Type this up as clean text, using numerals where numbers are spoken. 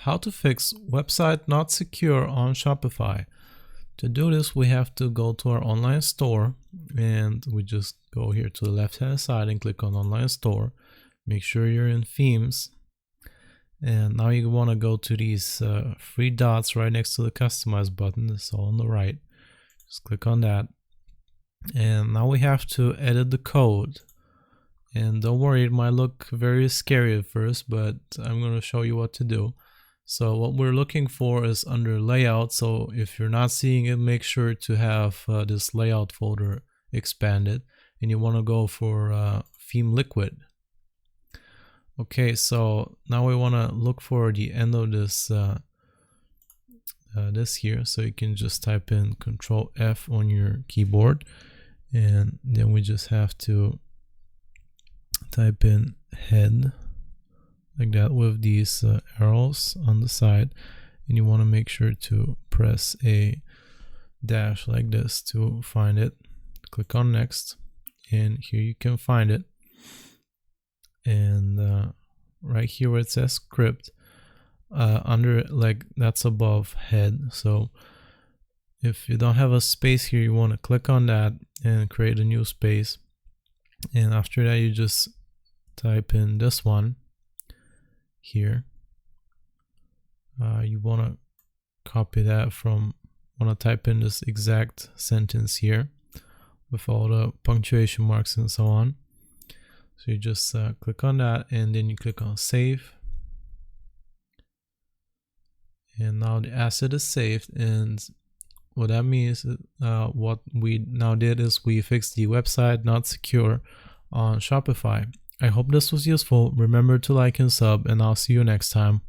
how to fix website not secure on Shopify. To do this, we have to go to our online store, and we just go here to the left hand side and click on online store. Make sure you're in themes, and now you want to go to these three dots right next to the customize button. It's all on the right. Just click on that, and now we have to edit the code. And don't worry, it might look very scary at first, but I'm going to show you what to do. So what we're looking for is under layout. So if you're not seeing it, make sure to have this layout folder expanded, and you want to go for theme liquid. Okay, so now we want to look for the end of this this here. So you can just type in Control F on your keyboard, and then we just have to type in head like that with these arrows on the side, and you want to make sure to press a dash like this to find it. Click on next, and here you can find it. And right here where it says script, under like that's above head. So if you don't have a space here, you want to click on that and create a new space, and after that you just type in this one here. You want to copy that from, want to type in this exact sentence here with all the punctuation marks and so on. So you just click on that, and then you click on save, and now the asset is saved. And what that means, what we now did is we fixed the website not secure on Shopify. I hope this was useful. Remember to like and sub, and I'll see you next time.